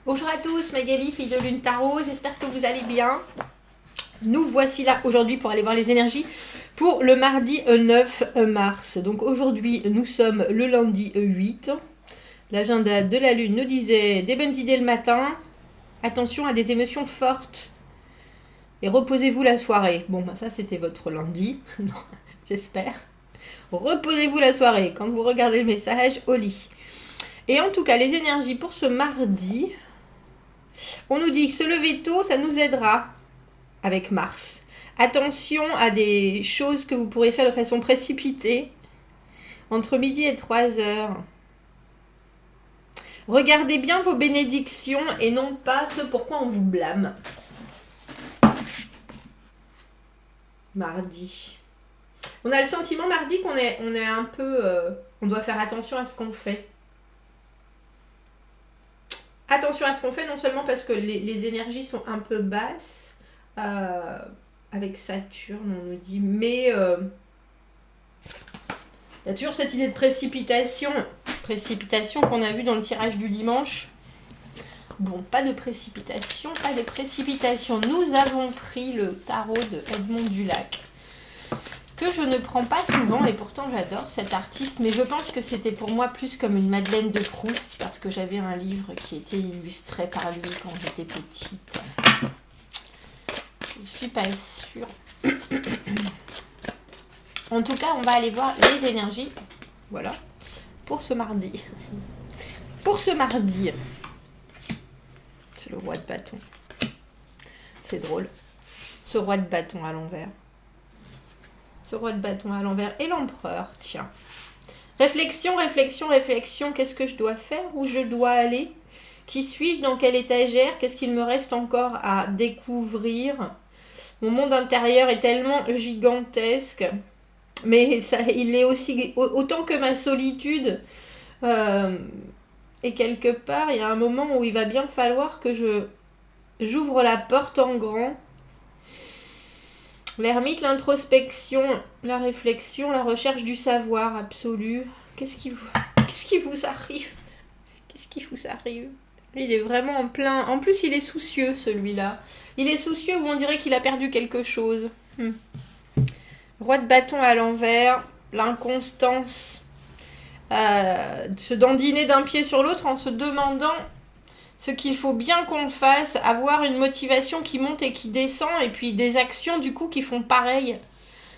Bonjour à tous, Magali, fille de Lune Tarot, j'espère que vous allez bien. Nous voici là aujourd'hui pour aller voir les énergies pour le mardi 9 mars. Donc aujourd'hui nous sommes le lundi 8. L'agenda de la Lune nous disait des bonnes idées le matin, attention à des émotions fortes et reposez-vous la soirée. Bon, bah ça c'était votre lundi, non, j'espère. Reposez-vous la soirée quand vous regardez le message au lit. Et en tout cas, les énergies pour ce mardi, on nous dit que se lever tôt, ça nous aidera avec Mars. Attention à des choses que vous pourrez faire de façon précipitée entre midi et 3 heures. Regardez bien vos bénédictions et non pas ce pourquoi on vous blâme. Mardi. On a le sentiment mardi qu'on est un peu... on doit faire attention à ce qu'on fait. Attention à ce qu'on fait, non seulement parce que les énergies sont un peu basses, avec Saturne, on nous dit, mais il y a toujours cette idée de précipitation qu'on a vue dans le tirage du dimanche. Bon, pas de précipitation. Nous avons pris le tarot de Edmond Dulac, que je ne prends pas souvent et pourtant j'adore cet artiste, mais je pense que c'était pour moi plus comme une Madeleine de Proust parce que j'avais un livre qui était illustré par lui quand j'étais petite. Je suis pas sûre. En tout cas, on va aller voir les énergies. Voilà. Pour ce mardi. C'est le roi de bâton. C'est drôle. Ce roi de bâton à l'envers. Et l'empereur, tiens. Réflexion, qu'est-ce que je dois faire? Où je dois aller? Qui suis-je? Dans quelle étagère? Qu'est-ce qu'il me reste encore à découvrir? Mon monde intérieur est tellement gigantesque, mais ça, il est aussi autant que ma solitude. Et quelque part, il y a un moment où il va bien falloir que j'ouvre la porte en grand. L'ermite, l'introspection, la réflexion, la recherche du savoir absolu. Qu'est-ce qui vous arrive? Il est vraiment en plein... En plus, il est soucieux, celui-là. Il est soucieux où on dirait qu'il a perdu quelque chose. Roi de bâton à l'envers, l'inconstance. Se dandiner d'un pied sur l'autre en se demandant ce qu'il faut bien qu'on fasse, avoir une motivation qui monte et qui descend, et puis des actions du coup qui font pareil.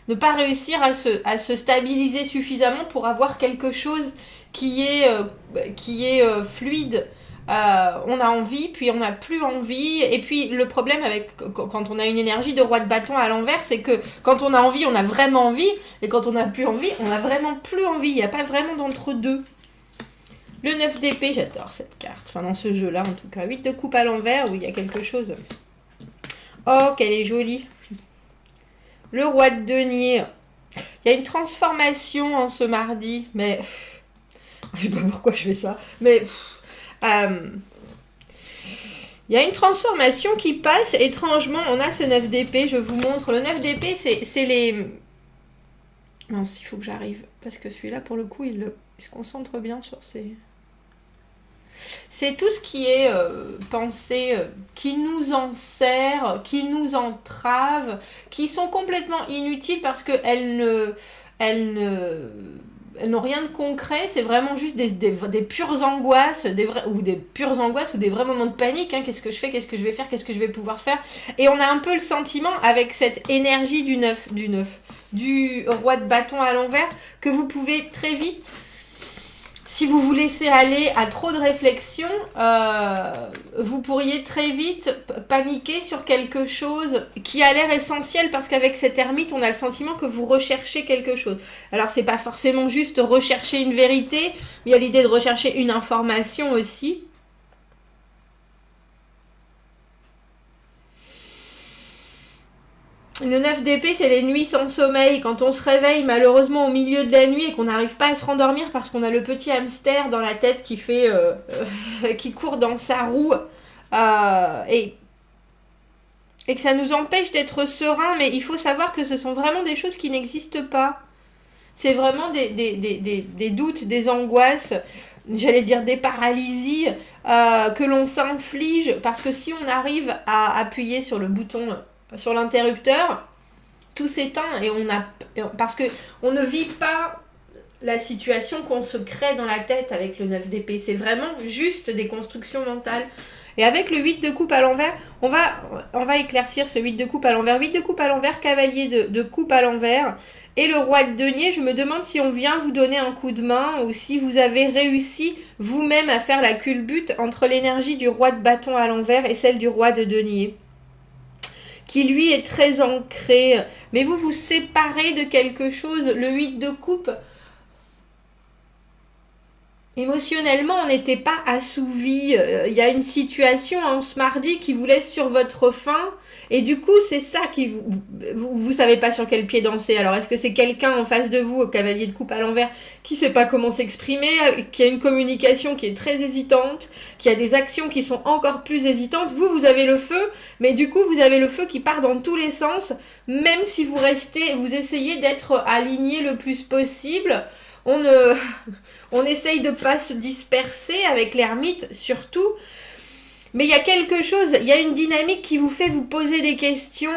Ne pas réussir à se stabiliser suffisamment pour avoir quelque chose qui est fluide. On a envie, puis on n'a plus envie. Et puis le problème avec quand on a une énergie de roi de bâton à l'envers, c'est que quand on a envie, on a vraiment envie. Et quand on n'a plus envie, on n'a vraiment plus envie. Il n'y a pas vraiment d'entre-deux. Le 9 d'épée, j'adore cette carte. Enfin, dans ce jeu-là, en tout cas. 8 de coupe à l'envers, où il y a quelque chose. Oh, qu'elle est jolie. Le roi de denier. Il y a une transformation en ce mardi. Mais... je sais pas pourquoi je fais ça. Mais... il y a une transformation qui passe. Étrangement, on a ce 9 d'épée. Je vous montre. Le 9 d'épée, c'est les... Mince, il faut que j'arrive. Parce que celui-là, pour le coup, il se concentre bien sur ces... C'est tout ce qui est pensée, qui nous enserre, qui nous entrave, qui sont complètement inutiles parce qu'elles n'ont rien de concret. C'est vraiment juste des pures angoisses, des vrais moments de panique. Hein. Qu'est-ce que je fais? Qu'est-ce que je vais faire? Qu'est-ce que je vais pouvoir faire? Et on a un peu le sentiment, avec cette énergie du roi de bâton à l'envers, que vous pouvez très vite... Si vous vous laissez aller à trop de réflexion, vous pourriez très vite paniquer sur quelque chose qui a l'air essentiel parce qu'avec cet ermite, on a le sentiment que vous recherchez quelque chose. Alors, c'est pas forcément juste rechercher une vérité, mais il y a l'idée de rechercher une information aussi. Le 9 d'épée, c'est les nuits sans sommeil. Quand on se réveille malheureusement au milieu de la nuit et qu'on n'arrive pas à se rendormir parce qu'on a le petit hamster dans la tête qui fait, qui court dans sa roue et que ça nous empêche d'être serein. Mais il faut savoir que ce sont vraiment des choses qui n'existent pas. C'est vraiment des doutes, des angoisses. j'allais dire des paralysies que l'on s'inflige, parce que si on arrive à appuyer sur le bouton, sur l'interrupteur, tout s'éteint et parce que on ne vit pas la situation qu'on se crée dans la tête avec le 9 d'épée. C'est vraiment juste des constructions mentales. Et avec le 8 de coupe à l'envers, on va éclaircir ce 8 de coupe à l'envers. 8 de coupe à l'envers, cavalier de coupe à l'envers. Et le roi de denier, je me demande si on vient vous donner un coup de main ou si vous avez réussi vous-même à faire la culbute entre l'énergie du roi de bâton à l'envers et celle du roi de denier, qui lui est très ancré. Mais vous vous séparez de quelque chose. Le 8 de coupe, émotionnellement, on n'était pas assouvi. Il y a une situation ce mardi qui vous laisse sur votre faim. Et du coup, c'est ça qui vous savez pas sur quel pied danser. Alors, est-ce que c'est quelqu'un en face de vous, au cavalier de coupe à l'envers, qui sait pas comment s'exprimer, qui a une communication qui est très hésitante, qui a des actions qui sont encore plus hésitantes. Vous avez le feu, mais du coup, vous avez le feu qui part dans tous les sens. Même si vous essayez d'être aligné le plus possible. On essaye de pas se disperser avec l'ermite, surtout. Mais il y a quelque chose, il y a une dynamique qui vous fait vous poser des questions.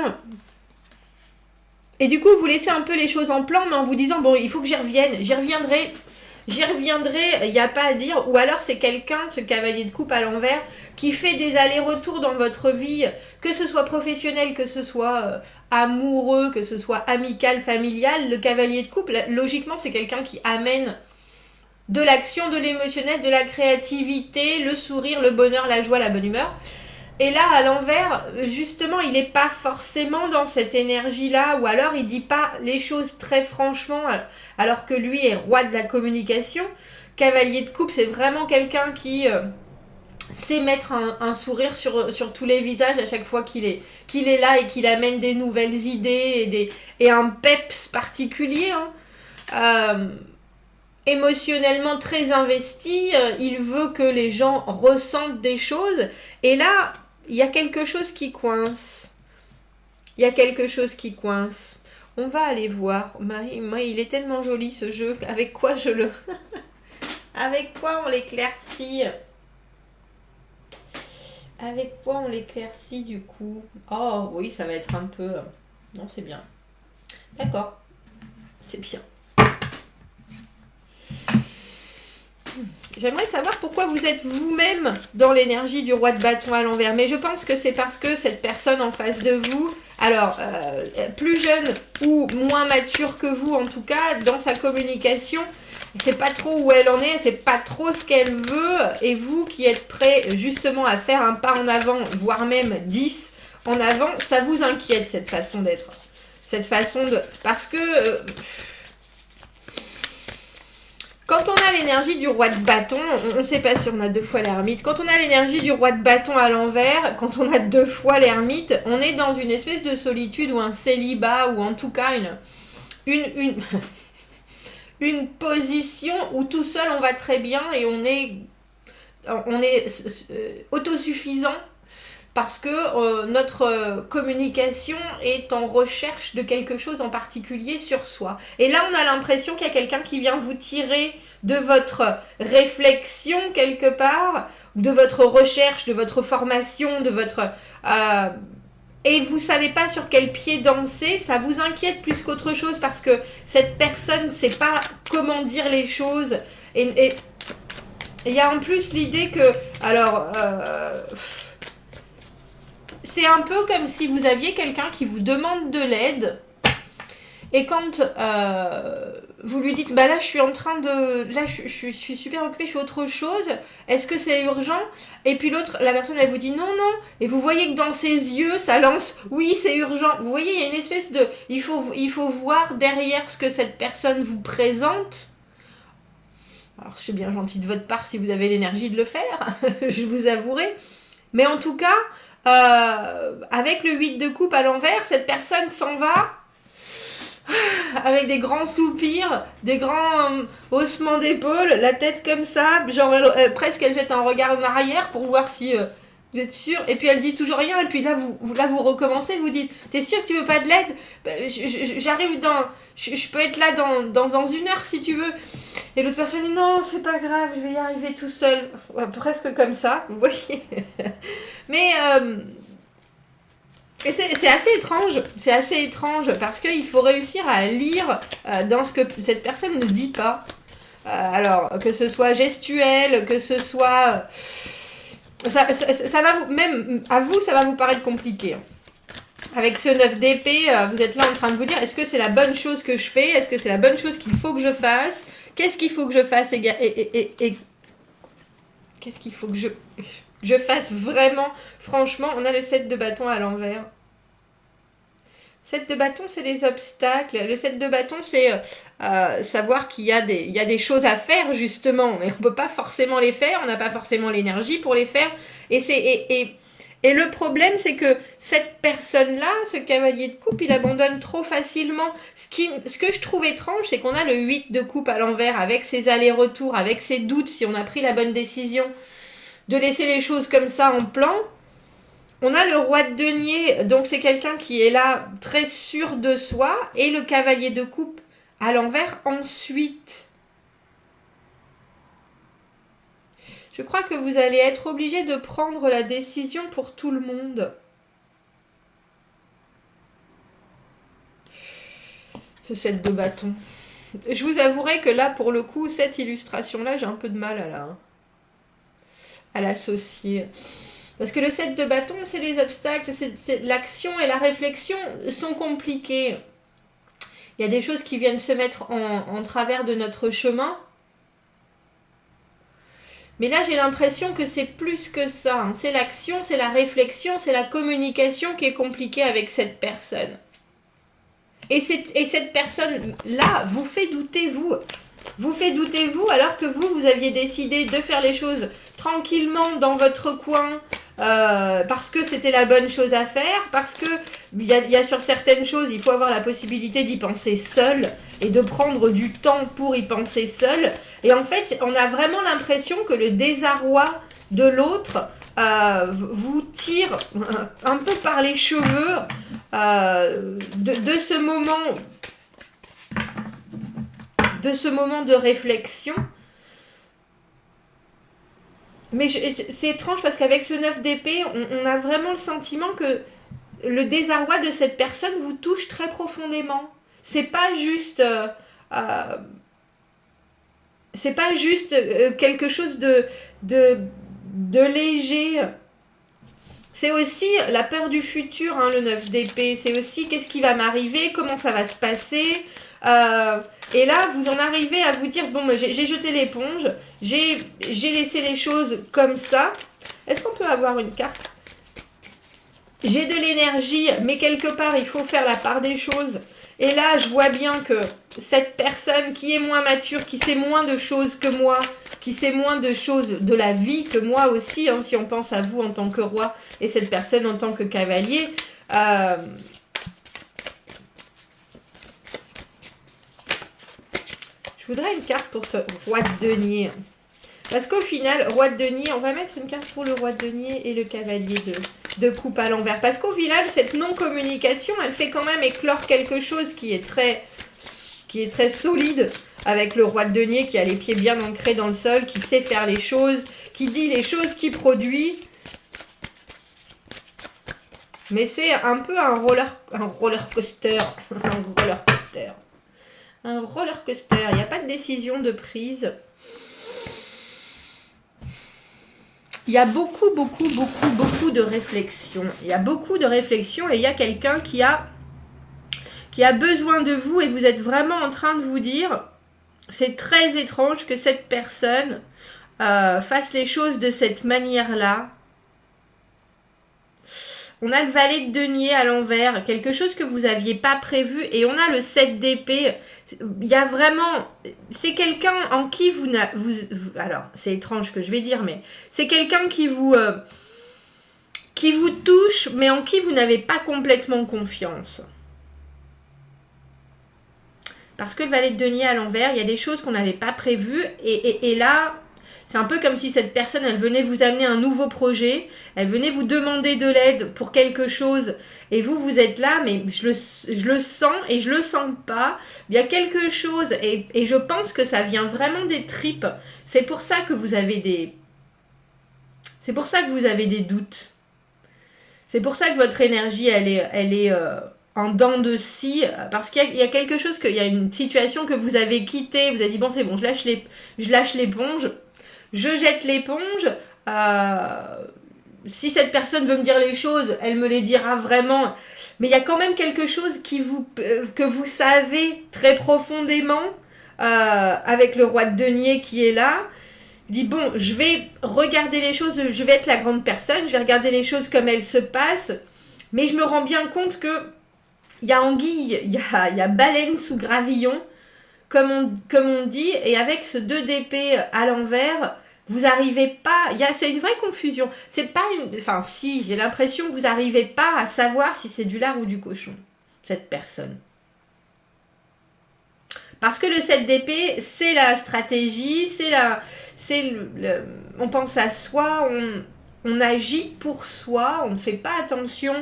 Et du coup, vous laissez un peu les choses en plan, mais en vous disant, bon, il faut que j'y revienne. J'y reviendrai, il n'y a pas à dire. Ou alors, c'est quelqu'un, ce cavalier de coupe à l'envers, qui fait des allers-retours dans votre vie, que ce soit professionnel, que ce soit amoureux, que ce soit amical, familial. Le cavalier de coupe, logiquement, c'est quelqu'un qui amène de l'action, de l'émotionnel, de la créativité, le sourire, le bonheur, la joie, la bonne humeur. Et là, à l'envers, justement, il n'est pas forcément dans cette énergie-là, ou alors il dit pas les choses très franchement, alors que lui est roi de la communication. Cavalier de coupe, c'est vraiment quelqu'un qui sait mettre un sourire sur tous les visages à chaque fois qu'il est là et qu'il amène des nouvelles idées et un peps particulier. Émotionnellement très investi, il veut que les gens ressentent des choses, et là, il y a quelque chose qui coince. On va aller voir. Moi, il est tellement joli ce jeu. Avec quoi Avec quoi on l'éclaircit du coup? Oh oui, ça va être un peu... Non, c'est bien. D'accord. C'est bien. J'aimerais savoir pourquoi vous êtes vous-même dans l'énergie du roi de bâton à l'envers. Mais je pense que c'est parce que cette personne en face de vous, alors plus jeune ou moins mature que vous en tout cas, dans sa communication, elle sait pas trop où elle en est, elle sait pas trop ce qu'elle veut. Et vous qui êtes prêt justement à faire un pas en avant, voire même 10 en avant, ça vous inquiète cette façon d'être. Parce que... quand on a l'énergie du roi de bâton, on ne sait pas si on a 2 fois l'ermite. Quand on a l'énergie du roi de bâton à l'envers, quand on a 2 fois l'ermite, on est dans une espèce de solitude ou un célibat, ou en tout cas une position où tout seul on va très bien et on est autosuffisant. Parce que notre communication est en recherche de quelque chose en particulier sur soi. Et là, on a l'impression qu'il y a quelqu'un qui vient vous tirer de votre réflexion quelque part, de votre recherche, de votre formation, de votre... et vous savez pas sur quel pied danser, ça vous inquiète plus qu'autre chose parce que cette personne ne sait pas comment dire les choses. Et il y a en plus l'idée que... Alors... c'est un peu comme si vous aviez quelqu'un qui vous demande de l'aide et quand vous lui dites bah là je suis en train de... Là je suis super occupée, je fais autre chose, est-ce que c'est urgent? Et puis la personne elle vous dit non, et vous voyez que dans ses yeux ça lance oui c'est urgent. Vous voyez, il y a une espèce de... Il faut voir derrière ce que cette personne vous présente. Alors je suis bien gentille de votre part si vous avez l'énergie de le faire, je vous avouerai. Mais en tout cas... avec le 8 de coupe à l'envers, cette personne s'en va avec des grands soupirs, des grands haussements d'épaule, la tête comme ça, genre presque elle jette un regard en arrière pour voir si Vous êtes sûr? Et puis elle dit toujours rien, et puis là vous recommencez, vous dites, t'es sûr que tu veux pas de l'aide? J'arrive dans... Je peux être là dans 1 heure si tu veux. Et l'autre personne dit, non, c'est pas grave, je vais y arriver tout seul. Ouais, presque comme ça, vous voyez. Mais c'est assez étrange. C'est assez étrange, parce qu'il faut réussir à lire dans ce que cette personne ne dit pas. Alors, que ce soit gestuel, que ce soit... Ça va vous, même à vous, ça va vous paraître compliqué. Avec ce 9 d'épée, vous êtes là en train de vous dire, est-ce que c'est la bonne chose que je fais? Est-ce que c'est la bonne chose qu'il faut que je fasse? Qu'est-ce qu'il faut que je fasse et qu'est-ce qu'il faut que je fasse vraiment? Franchement, on a le 7 de bâton à l'envers. 7 de bâton, c'est les obstacles. Le 7 de bâton, c'est savoir qu'il y a des choses à faire, justement. Mais on ne peut pas forcément les faire. On n'a pas forcément l'énergie pour les faire. Et le problème, c'est que cette personne-là, ce cavalier de coupe, il abandonne trop facilement. Ce que je trouve étrange, c'est qu'on a le 8 de coupe à l'envers, avec ses allers-retours, avec ses doutes, si on a pris la bonne décision de laisser les choses comme ça en plan. On a le roi de denier, donc c'est quelqu'un qui est là très sûr de soi, et le cavalier de coupe à l'envers ensuite. Je crois que vous allez être obligé de prendre la décision pour tout le monde. Ce 7 de bâton. Je vous avouerai que là, pour le coup, cette illustration-là, j'ai un peu de mal à l'associer. Parce que le 7 de bâton, c'est les obstacles, c'est l'action et la réflexion sont compliquées. Il y a des choses qui viennent se mettre en travers de notre chemin. Mais là, j'ai l'impression que c'est plus que ça. C'est l'action, c'est la réflexion, c'est la communication qui est compliquée avec cette personne. Et cette personne-là vous fait douter, vous. Vous fait douter, vous, alors que vous aviez décidé de faire les choses tranquillement dans votre coin, parce que c'était la bonne chose à faire, parce que il y a sur certaines choses, il faut avoir la possibilité d'y penser seul et de prendre du temps pour y penser seul. Et en fait, on a vraiment l'impression que le désarroi de l'autre vous tire un peu par les cheveux de ce moment de réflexion. Mais c'est étrange parce qu'avec ce 9 d'épée, on a vraiment le sentiment que le désarroi de cette personne vous touche très profondément. C'est pas juste quelque chose de léger. C'est aussi la peur du futur, le 9 d'épée. C'est aussi qu'est-ce qui va m'arriver, comment ça va se passer. Et là, vous en arrivez à vous dire, bon, j'ai jeté l'éponge, j'ai laissé les choses comme ça. Est-ce qu'on peut avoir une carte? J'ai de l'énergie, mais quelque part, il faut faire la part des choses. Et là, je vois bien que cette personne qui est moins mature, qui sait moins de choses que moi, qui sait moins de choses de la vie que moi aussi, si on pense à vous en tant que roi et cette personne en tant que cavalier, je voudrais une carte pour ce roi de denier. Parce qu'au final, roi de denier, on va mettre une carte pour le roi de denier et le cavalier de coupe à l'envers. Parce qu'au final, cette non-communication, elle fait quand même éclore quelque chose qui est très solide, avec le roi de denier qui a les pieds bien ancrés dans le sol, qui sait faire les choses, qui dit les choses, qui produit. Mais c'est un peu un roller coaster. Un roller coaster. Il n'y a pas de décision de prise. Il y a beaucoup de réflexion. Il y a beaucoup de réflexion et il y a quelqu'un qui a besoin de vous et vous êtes vraiment en train de vous dire, c'est très étrange que cette personne fasse les choses de cette manière-là. On a le valet de denier à l'envers, quelque chose que vous n'aviez pas prévu. Et on a le 7 d'épée. Il y a vraiment... C'est quelqu'un en qui alors, c'est étrange ce que je vais dire, mais c'est quelqu'un qui vous touche, mais en qui vous n'avez pas complètement confiance. Parce que le valet de denier à l'envers, il y a des choses qu'on n'avait pas prévues. Et là, C'est un peu comme si cette personne, elle venait vous amener un nouveau projet, elle venait vous demander de l'aide pour quelque chose, et vous êtes là, mais je le sens et je le sens pas. Il y a quelque chose, et je pense que ça vient vraiment des tripes. C'est pour ça que vous avez des doutes. C'est pour ça que votre énergie, elle est en dents de scie, parce qu'il y a quelque chose, il y a une situation que vous avez quittée, vous avez dit, bon, c'est bon, je lâche l'éponge, je jette l'éponge, si cette personne veut me dire les choses, elle me les dira vraiment, mais il y a quand même quelque chose que vous savez très profondément, avec le roi de denier qui est là. Dit bon, je vais regarder les choses, je vais être la grande personne, je vais regarder les choses comme elles se passent, mais je me rends bien compte que il y a anguille, il y a baleine sous gravillon, comme on dit, et avec ce 2 d'épée à l'envers, vous n'arrivez pas, c'est une vraie confusion. C'est pas enfin si, j'ai l'impression que vous n'arrivez pas à savoir si c'est du lard ou du cochon, cette personne. Parce que le 7 d'épée, c'est la stratégie, on pense à soi, on agit pour soi, on ne fait pas attention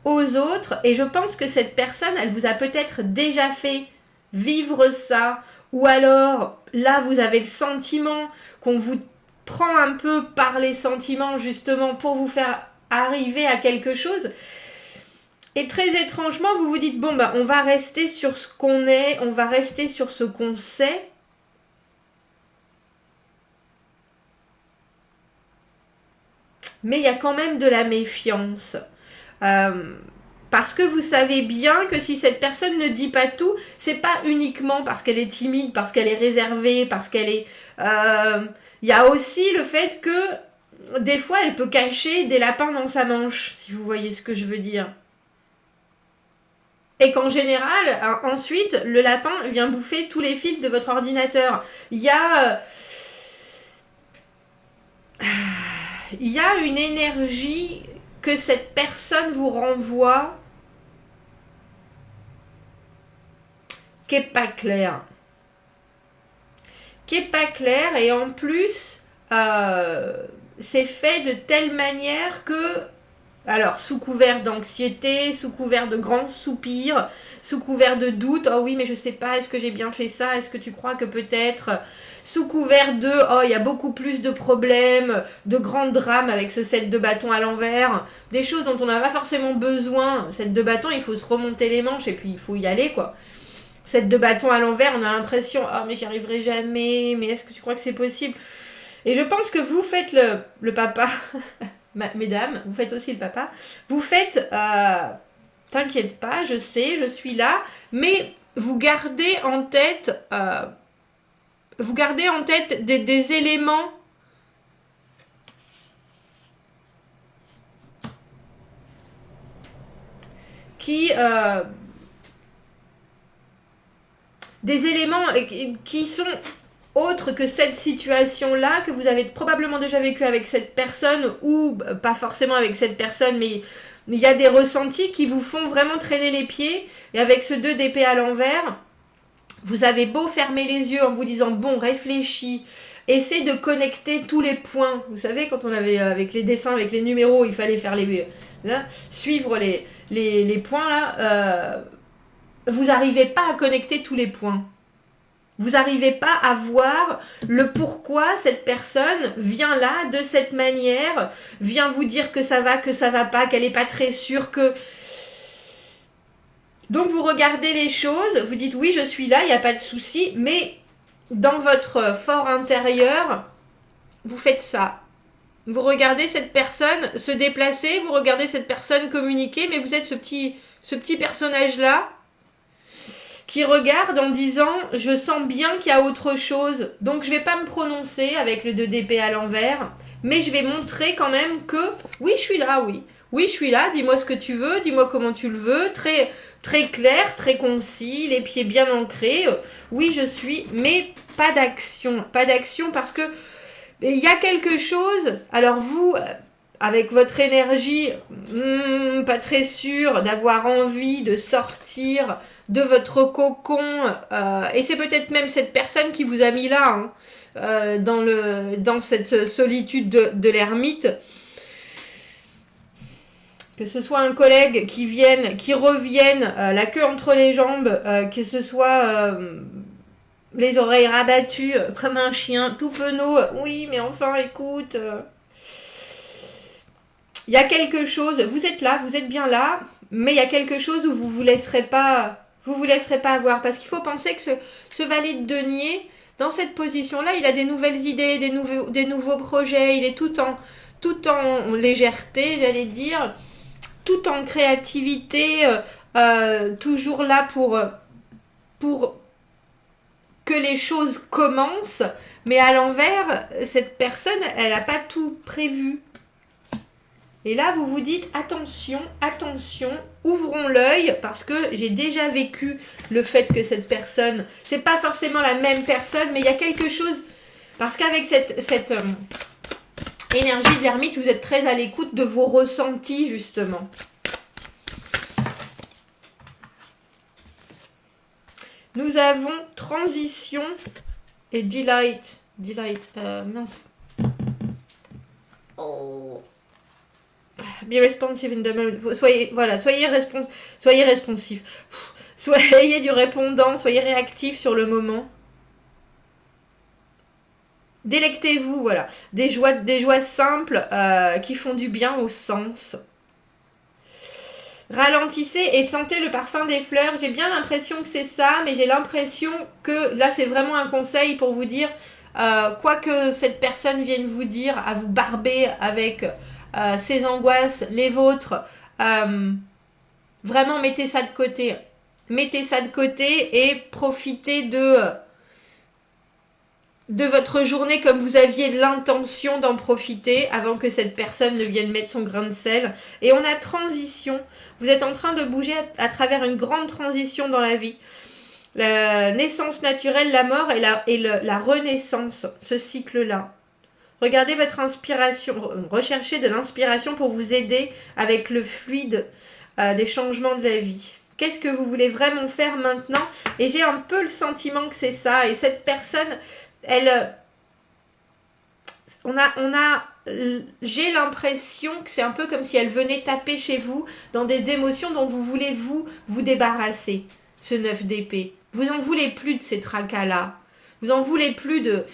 aux autres. Et je pense que cette personne, elle vous a peut-être déjà fait vivre ça. Ou alors, là, vous avez le sentiment qu'on vous prend un peu par les sentiments, justement, pour vous faire arriver à quelque chose. Et très étrangement, vous vous dites, bon, on va rester sur ce qu'on est, on va rester sur ce qu'on sait. Mais il y a quand même de la méfiance. Parce que vous savez bien que si cette personne ne dit pas tout, c'est pas uniquement parce qu'elle est timide, parce qu'elle est réservée, parce qu'elle est... Il y a aussi le fait que des fois, elle peut cacher des lapins dans sa manche, si vous voyez ce que je veux dire. Et qu'en général, ensuite, le lapin vient bouffer tous les fils de votre ordinateur. Il y a une énergie que cette personne vous renvoie qui n'est pas claire. Et en plus, c'est fait de telle manière que... Alors, sous couvert d'anxiété, sous couvert de grands soupirs, sous couvert de doute, oh oui, mais je sais pas, est-ce que j'ai bien fait ça, est-ce que tu crois que peut-être, sous couvert de, oh, il y a beaucoup plus de problèmes, de grands drames avec ce 7 de bâton à l'envers, des choses dont on n'a pas forcément besoin. 7 de bâton, il faut se remonter les manches et puis il faut y aller, quoi. 7 de bâton à l'envers, on a l'impression, oh, mais j'y arriverai jamais, mais est-ce que tu crois que c'est possible? Et je pense que vous faites le papa... Mesdames, vous faites aussi le papa. Vous faites, t'inquiète pas, je sais, je suis là, mais vous gardez en tête, des éléments qui sont autre que cette situation-là, que vous avez probablement déjà vécu avec cette personne, ou pas forcément avec cette personne, mais il y a des ressentis qui vous font vraiment traîner les pieds, et avec ce 2 d'épée à l'envers, vous avez beau fermer les yeux en vous disant, bon, réfléchis, essaie de connecter tous les points. Vous savez, quand on avait, avec les dessins, avec les numéros, il fallait faire suivre les points, là, vous n'arrivez pas à connecter tous les points. Vous n'arrivez pas à voir le pourquoi cette personne vient là de cette manière, vient vous dire que ça va pas, qu'elle n'est pas très sûre que... Donc vous regardez les choses, vous dites oui je suis là, il n'y a pas de souci, mais dans votre fort intérieur, vous faites ça. Vous regardez cette personne se déplacer, vous regardez cette personne communiquer, mais vous êtes ce petit personnage-là, qui regarde en disant « Je sens bien qu'il y a autre chose, donc je vais pas me prononcer avec le 2 d'épée à l'envers, mais je vais montrer quand même que oui, je suis là, oui. Oui, je suis là, dis-moi ce que tu veux, dis-moi comment tu le veux, très, très clair, très concis, les pieds bien ancrés. Oui, je suis, mais pas d'action. Pas d'action parce que il y a quelque chose, alors vous... avec votre énergie, pas très sûre d'avoir envie de sortir de votre cocon, et c'est peut-être même cette personne qui vous a mis là, hein. dans cette solitude de l'ermite. Que ce soit un collègue qui revienne la queue entre les jambes, que ce soit les oreilles rabattues comme un chien, tout penaud. Oui, mais enfin, écoute. Il y a quelque chose, vous êtes là, vous êtes bien là, mais il y a quelque chose où vous laisserez pas avoir. Parce qu'il faut penser que ce valet de denier, dans cette position-là, il a des nouvelles idées, des nouveaux projets, il est tout en légèreté, j'allais dire, tout en créativité, toujours là pour que les choses commencent, mais à l'envers, cette personne, elle n'a pas tout prévu. Et là, vous vous dites, attention, ouvrons l'œil, parce que j'ai déjà vécu le fait que cette personne, c'est pas forcément la même personne, mais il y a quelque chose, parce qu'avec cette énergie de l'ermite, vous êtes très à l'écoute de vos ressentis, justement. Nous avons transition et delight. Mince. Oh. Be responsive in the moment. Soyez responsif. Soyez du répondant, soyez réactif sur le moment. Délectez-vous, voilà. Des joies simples qui font du bien au sens. Ralentissez et sentez le parfum des fleurs. J'ai bien l'impression que c'est ça, mais j'ai l'impression que là, c'est vraiment un conseil pour vous dire, quoi que cette personne vienne vous dire, à vous barber avec ses angoisses, les vôtres, vraiment mettez ça de côté. Mettez ça de côté et profitez de votre journée comme vous aviez l'intention d'en profiter avant que cette personne ne vienne mettre son grain de sel. Et on a transition. Vous êtes en train de bouger à travers une grande transition dans la vie. La naissance naturelle, la mort et la renaissance, ce cycle-là. Regardez votre inspiration, recherchez de l'inspiration pour vous aider avec le fluide des changements de la vie. Qu'est-ce que vous voulez vraiment faire maintenant? Et j'ai un peu le sentiment que c'est ça. Et cette personne, j'ai l'impression que c'est un peu comme si elle venait taper chez vous dans des émotions dont vous voulez vous débarrasser, ce 9 d'épée. Vous n'en voulez plus de ces tracas-là. Vous n'en voulez plus du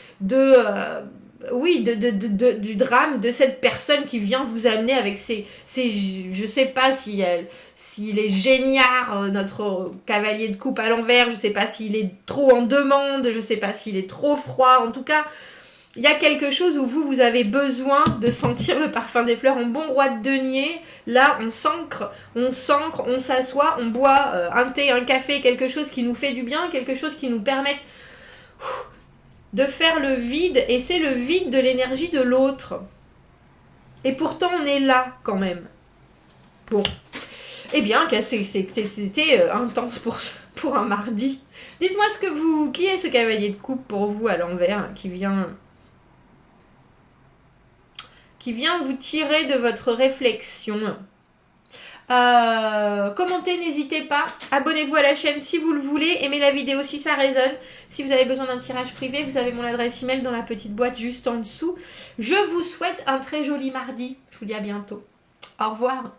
drame de cette personne qui vient vous amener avec je sais pas s'il est géniard, notre cavalier de coupe à l'envers, je sais pas s'il est trop en demande, je sais pas s'il est trop froid, en tout cas, il y a quelque chose où vous avez besoin de sentir le parfum des fleurs. En bon roi de denier, là, on s'ancre, on s'assoit, on boit un thé, un café, quelque chose qui nous fait du bien, quelque chose qui nous permet de faire le vide, et c'est le vide de l'énergie de l'autre. Et pourtant, on est là, quand même. Bon. Eh bien, c'était intense pour un mardi. Dites-moi qui est ce cavalier de coupe pour vous à l'envers, qui vient vous tirer de votre réflexion. Commentez, n'hésitez pas. Abonnez-vous à la chaîne si vous le voulez. Aimez la vidéo si ça résonne. Si vous avez besoin d'un tirage privé, vous avez mon adresse email dans la petite boîte juste en dessous. Je vous souhaite un très joli mardi. Je vous dis à bientôt. Au revoir.